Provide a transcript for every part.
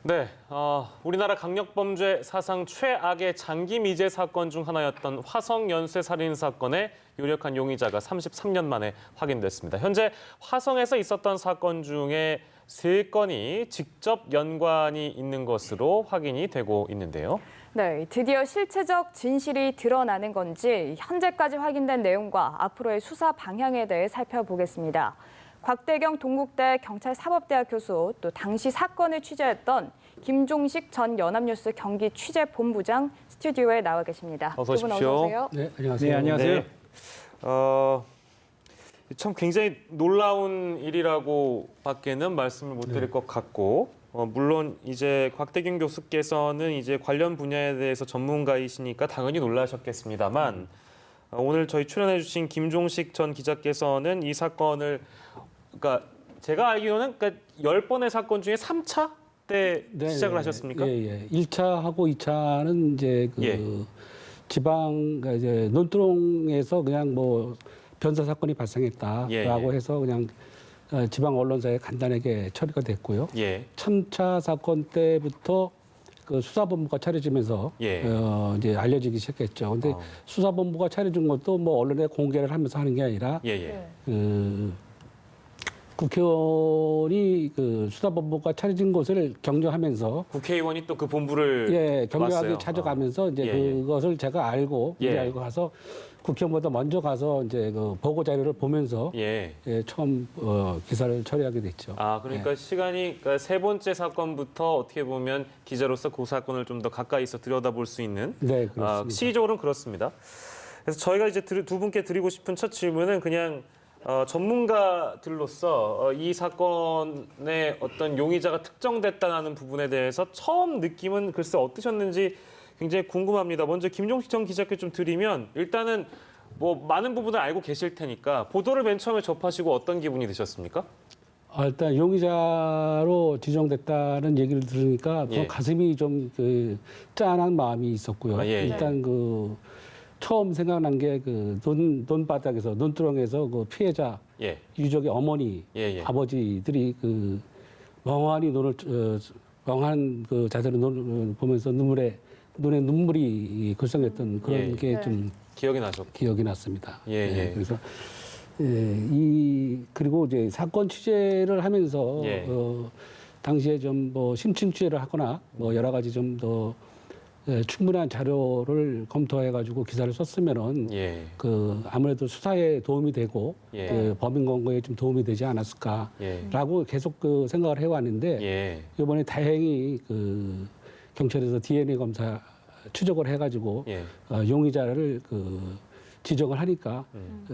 네, 우리나라 강력범죄 사상 최악의 장기 미제 사건 중 하나였던 화성 연쇄 살인 사건의 유력한 용의자가 33년 만에 확인됐습니다. 현재 화성에서 있었던 사건 중에 3건이 직접 연관이 있는 것으로 확인이 되고 있는데요. 네, 드디어 실체적 진실이 드러나는 건지 현재까지 확인된 내용과 앞으로의 수사 방향에 대해 살펴보겠습니다. 곽대경 동국대 경찰사법대학 교수, 또 당시 사건을 취재했던 김종식 전 연합뉴스 경기 취재본부장 스튜디오에 나와 계십니다. 어서 오십시오. 두 분 어서 오세요. 네, 안녕하세요. 네, 안녕하세요. 네. 참 굉장히 놀라운 일이라고 밖에는 말씀을 못 드릴 것 같고, 물론 이제 곽대경 교수께서는 이제 관련 분야에 대해서 전문가이시니까 당연히 놀라셨겠습니다만, 오늘 저희 출연해주신 김종식 전 기자께서는 이 사건을, 그러니까 제가 알기로는 10번의 사건 중에 3차 때 시작을 하셨습니까? 예. 1차하고 2차는 이제 지방, 그러니까 이제 논두렁에서 그냥 뭐 변사 사건이 발생했다라고 해서 그냥 지방 언론사에 간단하게 처리가 됐고요. 3차 사건 때부터 그 수사본부가 차려지면서 이제 알려지기 시작했죠. 근데 수사본부가 차려진 것도 뭐 언론에 공개를 하면서 하는 게 아니라 국회의원이 그 수사본부가 차려진 곳을 경정하면서 국회의원이 또 그 본부를 경정하게 찾아가면서 이제 그것을 제가 알고 미리 알고 가서 국회의원보다 먼저 가서 이제 그 보고 자료를 보면서 처음 기사를 처리하게 됐죠. 그러니까 시간이 그러니까 3번째 사건부터 어떻게 보면 기자로서 그 사건을 좀 더 가까이서 들여다볼 수 있는 시기적으로는 그렇습니다. 그래서 저희가 이제 두 분께 드리고 싶은 첫 질문은 그냥 전문가들로서 이 사건의 어떤 용의자가 특정됐다는 부분에 대해서 처음 느낌은 글쎄 어떠셨는지 굉장히 궁금합니다. 먼저 김종식 전 기자께 좀 드리면 일단은 뭐 많은 부분을 알고 계실 테니까 보도를 맨 처음에 접하시고 어떤 기분이 드셨습니까? 일단 용의자로 지정됐다는 얘기를 들으니까 더 가슴이 좀 짠한 마음이 있었고요. 일단 처음 생각난 게 논바닥에서 논두렁에서 그 피해자 유족의 어머니, 아버지들이 멍하니 멍한 그 자세로 논을 보면서 눈에 눈물이 글썽했던 그런 게 좀 기억이 났습니다. 그래서 그리고 이제 사건 취재를 하면서 당시에 좀 뭐 심층 취재를 하거나 뭐 여러 가지 좀 더 충분한 자료를 검토해가지고 기사를 썼으면은 아무래도 수사에 도움이 되고 범인 검거에 좀 도움이 되지 않았을까라고 계속 생각을 해왔는데 이번에 다행히 경찰에서 DNA 검사 추적을 해가지고 용의자를 지정을 하니까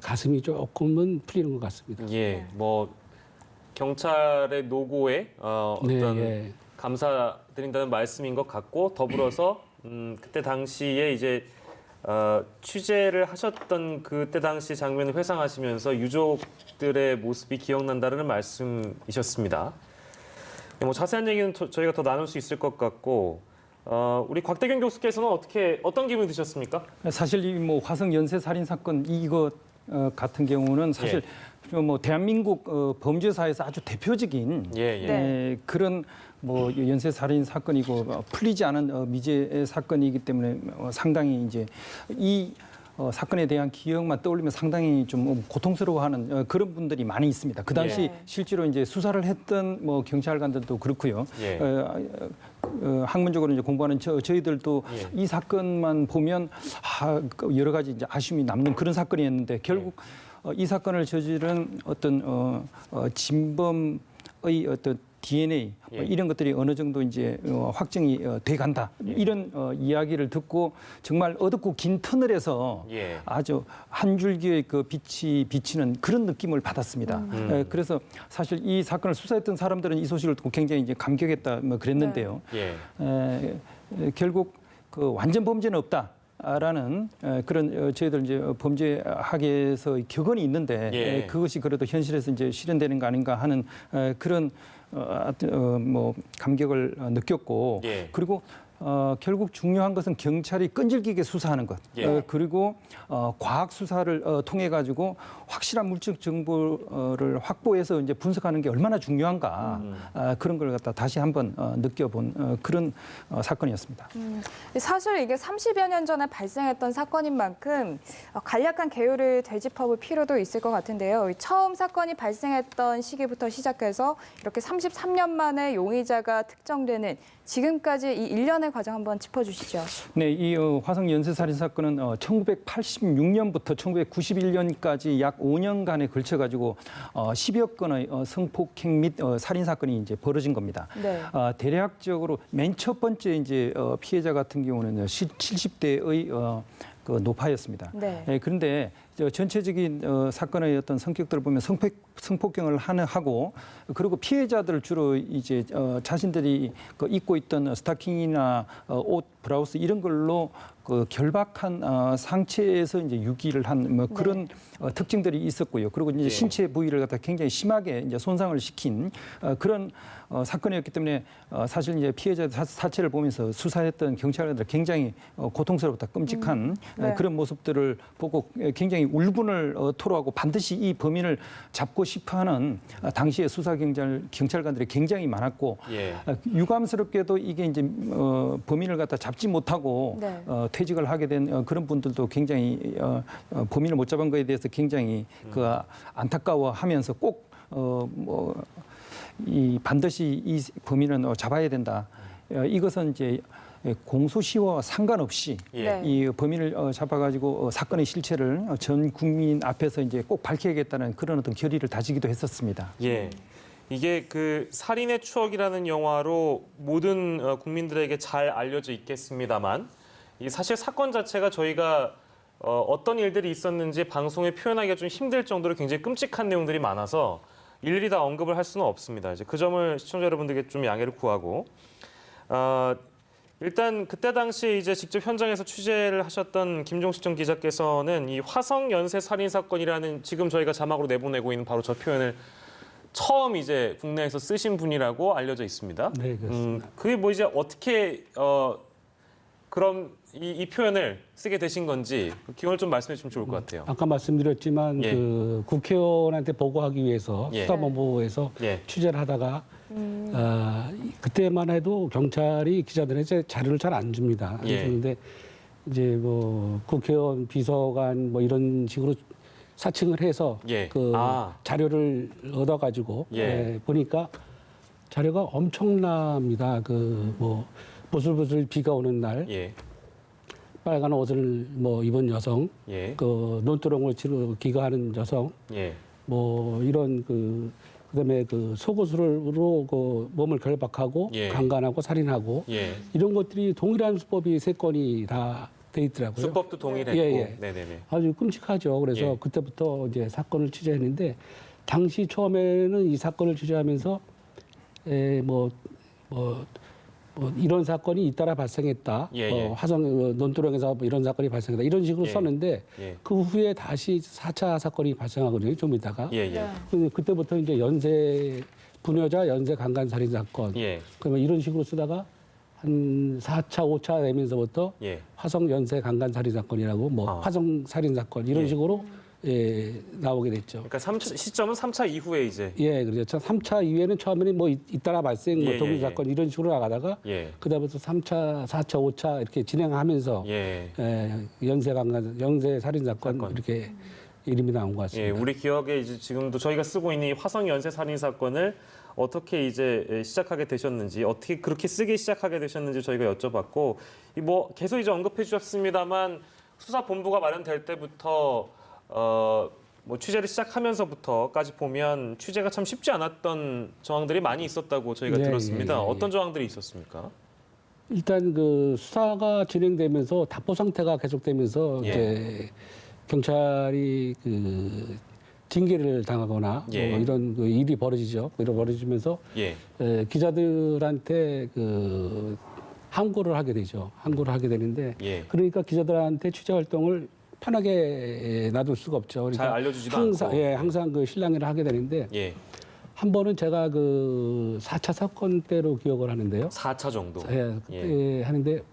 가슴이 조금은 풀리는 것 같습니다. 뭐 경찰의 노고에 어떤 감사드린다는 말씀인 것 같고 더불어서 그때 당시에 이제 취재를 하셨던 그때 당시 장면을 회상하시면서 유족들의 모습이 기억난다는 말씀이셨습니다. 뭐 자세한 얘기는 저희가 더 나눌 수 있을 것 같고 우리 곽대경 교수께서는 어떤 기분이 드셨습니까? 사실 이 뭐 화성 연쇄 살인 사건 이거 같은 경우는 사실 뭐 대한민국 범죄사에서 아주 대표적인 그런 뭐 연쇄 살인 사건이고 풀리지 않은 미제 사건이기 때문에 상당히 이제 이 사건에 대한 기억만 떠올리면 상당히 좀 고통스러워하는 그런 분들이 많이 있습니다. 그 당시 실제로 이제 수사를 했던 뭐 경찰관들도 그렇고요. 학문적으로 이제 공부하는 저희들도 이 사건만 보면 여러 가지 이제 아쉬움이 남는 그런 사건이었는데 결국 이 사건을 저지른 어떤 진범의 어떤 DNA 이런 것들이 어느 정도 이제 확정이 돼 간다 이런 이야기를 듣고 정말 어둡고 긴 터널에서 아주 한 줄기의 그 빛이 비치는 그런 느낌을 받았습니다. 그래서 사실 이 사건을 수사했던 사람들은 이 소식을 듣고 굉장히 이제 감격했다 뭐 그랬는데요. 결국 그 완전 범죄는 없다. 라는 그런 저희들 이제 범죄학에서의 격언이 있는데 그것이 그래도 현실에서 이제 실현되는 거 아닌가 하는 그런 뭐 감격을 느꼈고 그리고 결국 중요한 것은 경찰이 끈질기게 수사하는 것, 예. 그리고 과학 수사를 통해 가지고 확실한 물적 정보를 확보해서 이제 분석하는 게 얼마나 중요한가 그런 걸 갖다 다시 한번 느껴본 그런 사건이었습니다. 사실 이게 30여 년 전에 발생했던 사건인 만큼 간략한 개요를 되짚어볼 필요도 있을 것 같은데요. 처음 사건이 발생했던 시기부터 시작해서 이렇게 33년 만에 용의자가 특정되는 지금까지 이 일련의 과정 한번 짚어주시죠. 네, 이 화성 연쇄살인 사건은 1986년부터 1991년까지 약 5년간에 걸쳐 가지고 10여 건의 성폭행 및 살인 사건이 이제 벌어진 겁니다. 네. 대략적으로 맨 첫 번째 이제 피해자 같은 경우는 70대의 그 노파였습니다. 네. 그런데 전체적인 사건의 어떤 성격들을 보면 성폭행을 하고 그리고 피해자들 주로 이제 자신들이 그 입고 있던 스타킹이나 옷, 브라우스 이런 걸로 그 결박한 상체에서 이제 유기를 한 뭐 그런 특징들이 있었고요. 그리고 이제 신체 부위를 갖다 굉장히 심하게 이제 손상을 시킨 그런 사건이었기 때문에 사실 이제 피해자 사체를 보면서 수사했던 경찰관들 굉장히 고통스럽다, 끔찍한 네. 그런 모습들을 보고 굉장히 울분을 토로하고 반드시 이 범인을 잡고 싶어하는 당시의 수사 경찰관들이 굉장히 많았고 예. 유감스럽게도 이게 이제 범인을 갖다 잡지 못하고 네. 퇴직을 하게 된 그런 분들도 굉장히 범인을 못 잡은 거에 대해서 굉장히 그 안타까워하면서 꼭 이 반드시 이 범인은 잡아야 된다. 이것은 이제 공소시효와 상관없이 예. 이 범인을 잡아가지고 사건의 실체를 전 국민 앞에서 이제 꼭 밝혀야겠다는 그런 어떤 결의를 다지기도 했었습니다. 예. 이게 그 살인의 추억이라는 영화로 모든 국민들에게 잘 알려져 있겠습니다만 이 사실 사건 자체가 저희가 어떤 일들이 있었는지 방송에 표현하기가 좀 힘들 정도로 굉장히 끔찍한 내용들이 많아서 일일이 다 언급을 할 수는 없습니다. 이제 그 점을 시청자 여러분들께 좀 양해를 구하고 일단 그때 당시에 이제 직접 현장에서 취재를 하셨던 김종식 전 기자께서는 이 화성 연쇄 살인 사건이라는 지금 저희가 자막으로 내보내고 있는 바로 저 표현을 처음 이제 국내에서 쓰신 분이라고 알려져 있습니다. 네, 그렇습니다. 그게 뭐 이제 어떻게 그럼 이 표현을 쓰게 되신 건지 그 기원을 좀 말씀해 주시면 좋을 것 같아요. 아까 말씀드렸지만 예. 그 국회의원한테 보고하기 위해서 예. 수사본부에서 예. 취재를 하다가 그때만 해도 경찰이 기자들한테 자료를 잘 안 줍니다. 예. 그런데 이제 뭐 국회의원 비서관 뭐 이런 식으로 사칭을 해서 예. 그 자료를 얻어가지고 예. 보니까 자료가 엄청납니다. 그 뭐 부슬부슬 비가 오는 날 예. 빨간 옷을 뭐 입은 여성, 예. 그 논두렁을 치러 귀가하는 여성, 예. 뭐 이런 그다음에 그 속옷으로 그 몸을 결박하고 예. 강간하고 살인하고 예. 이런 것들이 동일한 수법이 세 건이 다 돼 있더라고요. 수법도 동일했고. 예, 예. 네네네. 아주 끔찍하죠. 그래서 예. 그때부터 이제 사건을 취재했는데 당시 처음에는 이 사건을 취재하면서 뭐 이런 사건이 잇따라 발생했다. 예, 예. 화성 논두렁에서 뭐 이런 사건이 발생했다. 이런 식으로 예. 썼는데 예. 그 후에 다시 4차 사건이 발생하거든요. 좀 있다가. 예, 예. 근데 그때부터 이제 연쇄 부녀자 연쇄 강간 살인 사건. 예. 그러면 이런 식으로 쓰다가 한 4차, 5차 되면서부터 예. 화성 연쇄 강간 살인 사건이라고 뭐 화성 살인 사건 이런 예. 식으로 나오게 됐죠. 그러니까 시점은 3차 이후에 이제. 예, 그렇죠. 3차 이후에는 처음에는 뭐 잇따라 발생, 뭐 예, 독일 예, 사건 이런 식으로 나가다가 예. 그다음부터 3차, 4차, 5차 이렇게 진행하면서 예. 연쇄 강간, 연쇄 살인 사건 이렇게 이름이 나온 것 예, 같습니다. 우리 기억에 이제 지금도 저희가 쓰고 있는 이 화성 연쇄 살인 사건을 어떻게 이제 시작하게 되셨는지, 어떻게 그렇게 쓰기 시작하게 되셨는지 저희가 여쭤봤고, 뭐 계속 이제 언급해 주셨습니다만 수사본부가 마련될 때부터 뭐 취재를 시작하면서부터까지 보면 취재가 참 쉽지 않았던 정황들이 많이 있었다고 저희가 예, 들었습니다. 예, 예, 예. 어떤 정황들이 있었습니까? 일단 그 수사가 진행되면서 답보 상태가 계속되면서 예. 이제 경찰이 그 징계를 당하거나 예. 뭐 이런 그 일이 벌어지죠. 이런 벌어지면서 예. 기자들한테 그 항고를 하게 되죠. 항고를 하게 되는데 예. 그러니까 기자들한테 취재 활동을 편하게 놔둘 수가 없죠. 그러니까 잘 알려주지도 항상, 않고. 예, 항상 그 실랑이를 하게 되는데 예. 한 번은 제가 그 4차 사건 때로 기억을 하는데요. 4차 정도. 예, 그때 하는데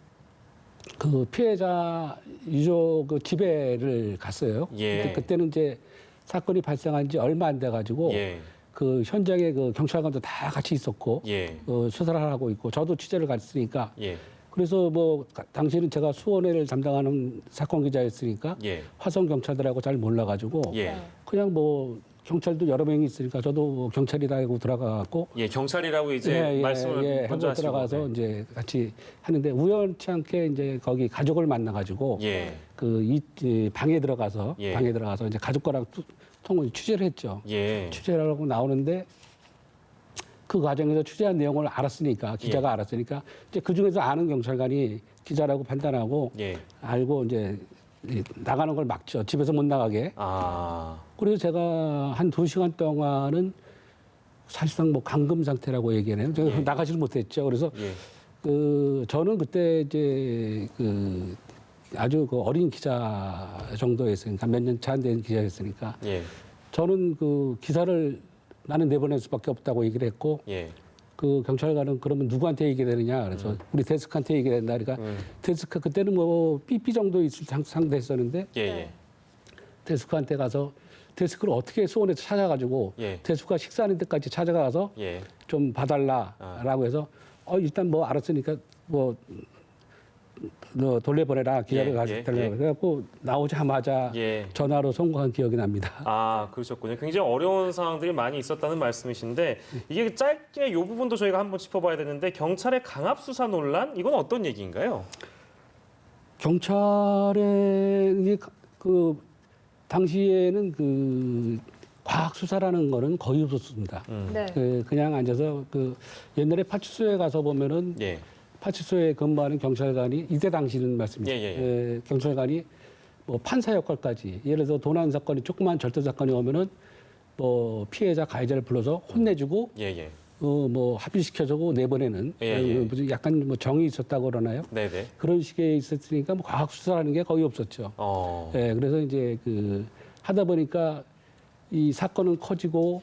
그 피해자 유족 그 집에를 갔어요. 예. 그때는 이제 사건이 발생한 지 얼마 안 돼 가지고 예. 그 현장에 그 경찰관도 다 같이 있었고 예. 수사를 하고 있고 저도 취재를 갔으니까 예. 그래서 뭐 당시에는 제가 수원회를 담당하는 사건 기자였으니까 예. 화성 경찰들하고 잘 몰라 가지고 예. 그냥 뭐 경찰도 여러 명이 있으니까 저도 뭐 경찰이다 하고 들어가고 예, 경찰이라고 이제 말씀을 먼저 하고 하시고 들어가서 이제 같이 하는데 우연치 않게 이제 거기 가족을 만나 가지고 예. 이 방에 들어가서 예. 이제 가족과랑 통을 취재를 했죠. 예. 취재를 하고 나오는데 그 과정에서 취재한 내용을 알았으니까 기자가 예. 알았으니까 이제 그 중에서 아는 경찰관이 기자라고 판단하고 예. 알고 이제 나가는 걸 막죠. 집에서 못 나가게. 아. 그래서 제가 한 2시간 동안은 사실상 뭐 감금 상태라고 얘기하네요. 제가 예. 나가지를 못했죠. 그래서 예. 저는 그때 이제 아주 그 어린 기자 정도였으니까 몇 년 차 안 된 기자였으니까 예. 저는 그 기사를 나는 내보낼 수밖에 없다고 얘기를 했고 예. 그 경찰관은 그러면 누구한테 얘기해야 되느냐 그래서 우리 데스크한테 얘기해야 된다 그러니까 데스크 그때는 뭐 삐삐 정도 있을 상대 했었는데 예. 예. 데스크한테 가서 데스크를 어떻게 수원에서 찾아가지고 예. 데스크가 식사하는 데까지 찾아가서 예. 좀 봐달라라고 해서 일단 뭐 알았으니까 뭐 너 돌려보내라 기자를 예, 가서 예, 달라고 예. 그래갖고 나오자마자 예. 전화로 송구한 기억이 납니다. 아, 그러셨군요. 굉장히 어려운 상황들이 많이 있었다는 말씀이신데 이게 짧게 이 부분도 저희가 한번 짚어봐야 되는데 경찰의 강압 수사 논란 이건 어떤 얘기인가요? 경찰의 그 당시에는 그 과학 수사라는 거는 거의 없었습니다. 네. 그냥 앉아서 그 옛날에 파출소에 가서 보면은 예. 파출소에 근무하는 경찰관이 이때 당시는 말씀이죠. 예. 경찰관이 뭐 판사 역할까지 예를 들어서 도난 사건이 조그만 절도 사건이 오면은 뭐 피해자 가해자를 불러서 혼내주고 예. 뭐 합의시켜주고 내보내는 무슨 약간 뭐 정이 있었다고 그러나요? 네네. 그런 식의 있었으니까 뭐 과학 수사라는 게 거의 없었죠. 그래서 이제 하다 보니까 이 사건은 커지고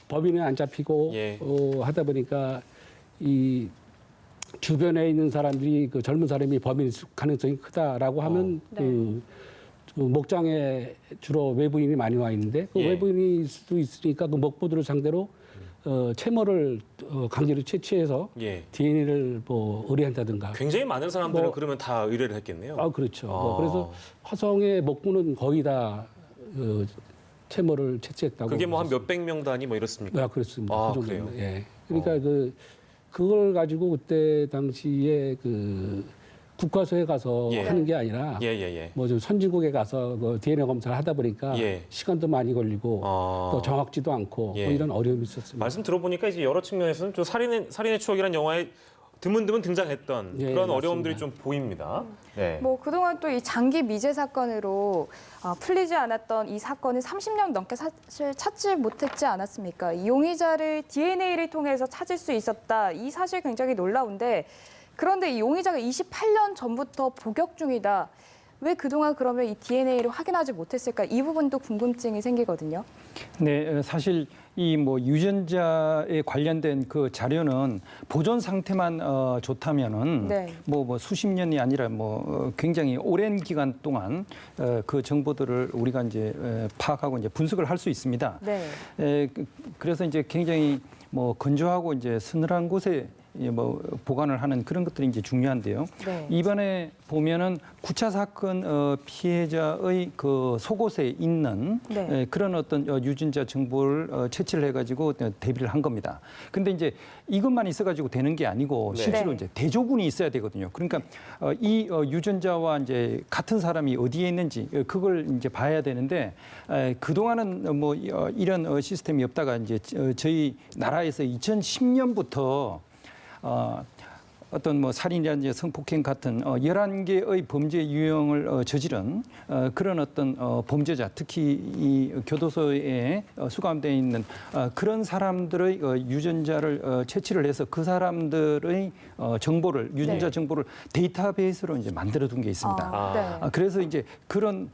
범인은 안 잡히고 예. 하다 보니까 이 주변에 있는 사람들이 그 젊은 사람이 범인일 가능성이 크다라고 하면 그 목장에 주로 외부인이 많이 와 있는데 그 예. 외부인일 수도 있으니까 그 목포들을 상대로 채모를 강제로 채취해서 예. DNA를 뭐 의뢰한다든가. 굉장히 많은 사람들은 그러면 다 의뢰를 했겠네요. 그렇죠. 그래서 화성의 목구는 거의 다 채모를 채취했다고. 그게 뭐 한 몇백 명 단위 뭐 이렇습니까? 그렇습니다. 그 정도는. 그래요? 예. 그러니까 그걸 가지고 그때 당시에 국과소에 가서 예. 하는 게 아니라 예. 뭐 좀 선진국에 가서 그 DNA 검사를 하다 보니까 예. 시간도 많이 걸리고 또 정확지도 않고 예. 뭐 이런 어려움이 있었습니다. 말씀 들어보니까 이제 여러 측면에서는 좀 살인의 추억이라는 영화에 드문드문 등장했던 예, 그런 맞습니다. 어려움들이 좀 보입니다. 네. 뭐 그동안 또 이 장기 미제 사건으로 풀리지 않았던 이 사건을 30년 넘게 사실 찾지 못했지 않았습니까? 이 용의자를 DNA를 통해서 찾을 수 있었다. 이 사실 굉장히 놀라운데 그런데 이 용의자가 28년 전부터 복역 중이다. 왜 그동안 그러면 이 DNA를 확인하지 못했을까? 이 부분도 궁금증이 생기거든요. 네, 사실 이 뭐 유전자에 관련된 그 자료는 보존 상태만 좋다면은 네. 뭐 수십 년이 아니라 굉장히 오랜 기간 동안 그 정보들을 우리가 이제 파악하고 이제 분석을 할 수 있습니다. 네. 그래서 이제 굉장히 건조하고 이제 서늘한 곳에 보관을 하는 그런 것들이 이제 중요한데요. 네. 이번에 보면은 9차 사건 피해자의 그 속옷에 있는 네. 그런 어떤 유전자 정보를 채취를 해가지고 대비를 한 겁니다. 근데 이제 이것만 있어가지고 되는 게 아니고 네. 실제로 네. 이제 대조군이 있어야 되거든요. 그러니까 이 유전자와 이제 같은 사람이 어디에 있는지 그걸 이제 봐야 되는데 그 동안은 이런 시스템이 없다가 이제 저희 나라에서 2010년부터 어떤 뭐 살인이라든지 성폭행 같은 11개의 범죄 유형을 저지른 그런 어떤 범죄자, 특히 이 교도소에 수감되어 있는 그런 사람들의 유전자를 채취를 해서 그 사람들의 정보를 유전자 네. 정보를 데이터베이스로 이제 만들어 둔 게 있습니다. 네. 그래서 이제 그런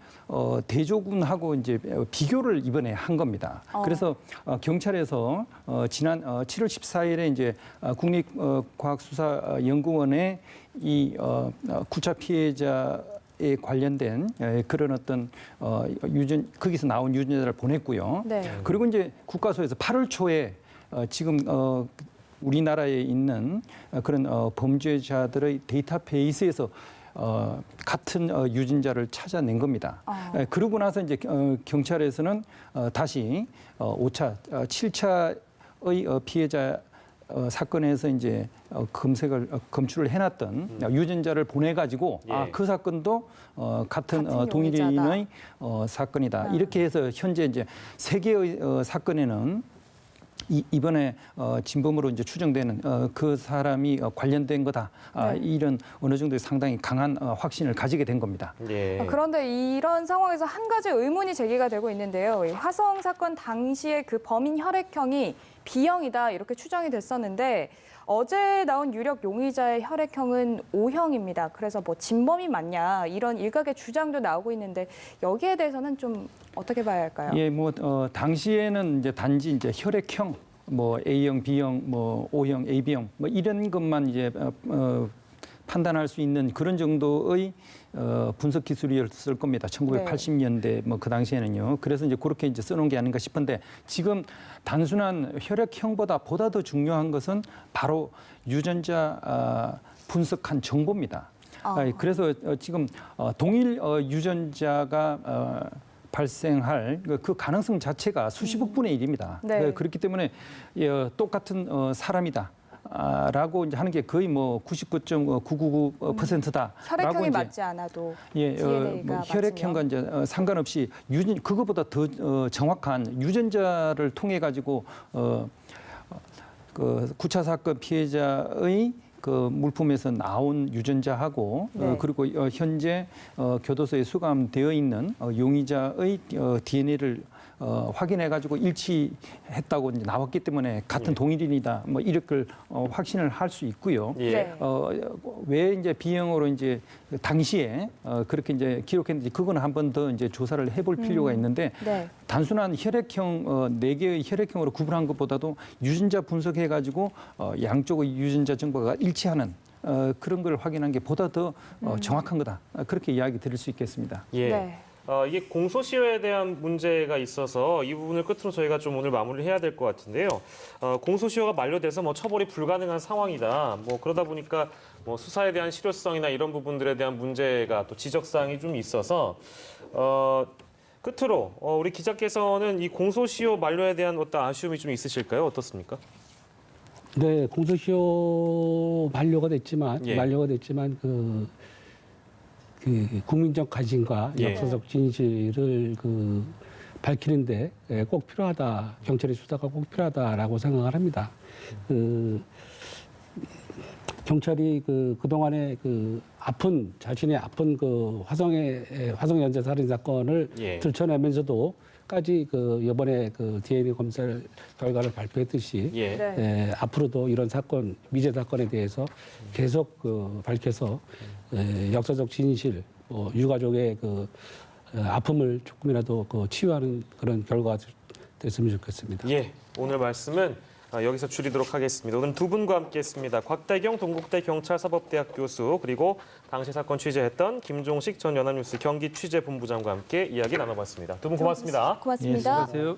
대조군하고 이제 비교를 이번에 한 겁니다. 그래서 경찰에서 지난 7월 14일에 이제 국립과학수사연구원에 이 구차 피해자에 관련된 그런 어떤 거기서 나온 유전자를 보냈고요. 네. 그리고 이제 국가소에서 8월 초에 지금 우리나라에 있는 그런 범죄자들의 데이터베이스에서 같은 유전자를 찾아낸 겁니다. 그러고 나서 이제 경찰에서는 다시 5차, 7차의 피해자 사건에서 이제 검출을 해놨던 유전자를 보내가지고 그 사건도 같은 동일인의 사건이다. 이렇게 해서 현재 이제 3개의 사건에는 이번에 진범으로 이제 추정되는 그 사람이 관련된 거다. 이런 어느 정도의 상당히 강한 확신을 가지게 된 겁니다. 예. 그런데 이런 상황에서 한 가지 의문이 제기가 되고 있는데요. 이 화성 사건 당시에 그 범인 혈액형이 B형이다 이렇게 추정이 됐었는데 어제 나온 유력 용의자의 혈액형은 O형입니다. 그래서 뭐 진범이 맞냐 이런 일각의 주장도 나오고 있는데 여기에 대해서는 좀 어떻게 봐야 할까요? 예, 뭐 당시에는 이제 단지 이제 혈액형, 뭐 A형, B형, 뭐 O형, AB형 뭐 이런 것만 이제 판단할 수 있는 그런 정도의 분석 기술이었을 겁니다. 1980년대 뭐 그 당시에는요. 그래서 이제 그렇게 이제 써놓은 게 아닌가 싶은데 지금 단순한 혈액형보다 보다 더 중요한 것은 바로 유전자 분석한 정보입니다. 그래서 지금 동일 유전자가 발생할 그 가능성 자체가 수십억 분의 1입니다. 네. 그렇기 때문에 똑같은 사람이다. 라고 이제 하는 게 거의 뭐 99.999%다. 혈액형이 맞지 않아도 뭐 혈액형과 이제 상관없이 그거보다 더 정확한 유전자를 통해 가지고 그 9차 사건 피해자의 그 물품에서 나온 유전자하고 그리고 현재 교도소에 수감되어 있는 용의자의 DNA를 확인해 가지고 일치했다고 이제 나왔기 때문에 같은 동일인이다. 뭐 이렇게 확신을 할 수 있고요. 왜 이제 B형으로 이제 당시에 그렇게 이제 기록했는지 그거는 한 번 더 이제 조사를 해볼 필요가 있는데 단순한 혈액형 4개의 혈액형으로 구분한 것보다도 유전자 분석해 가지고 양쪽의 유전자 정보가 일치하는 그런 걸 확인한 게 보다 더 정확한 거다. 그렇게 이야기 드릴 수 있겠습니다. 네. 이게 공소시효에 대한 문제가 있어서 이 부분을 끝으로 저희가 좀 오늘 마무리를 해야 될 것 같은데요. 공소시효가 만료돼서 뭐 처벌이 불가능한 상황이다. 뭐 그러다 보니까 뭐 수사에 대한 실효성이나 이런 부분들에 대한 문제가 또 지적사항이 좀 있어서 끝으로 우리 기자께서는 이 공소시효 만료에 대한 어떤 아쉬움이 좀 있으실까요? 어떻습니까? 네, 공소시효 만료가 됐지만 그 국민적 관심과 역사적 진실을 밝히는데 꼭 필요하다. 경찰의 수사가 꼭 필요하다라고 생각을 합니다. 경찰이 그동안에 자신의 아픈 화성 연쇄 살인 사건을 들춰내면서도까지 이번에 DNA 검사 결과를 발표했듯이 앞으로도 이런 사건, 미제 사건에 대해서 계속 밝혀서 역사적 진실, 유가족의 아픔을 조금이라도 치유하는 그런 결과가 됐으면 좋겠습니다. 예, 오늘 말씀은 여기서 줄이도록 하겠습니다. 오늘 두 분과 함께했습니다. 곽대경 동국대 경찰사법대학 교수 그리고 당시 사건 취재했던 김종식 전 연합뉴스 경기 취재본부장과 함께 이야기 나눠봤습니다. 두 분 고맙습니다. 고맙습니다. 예, 수고하세요.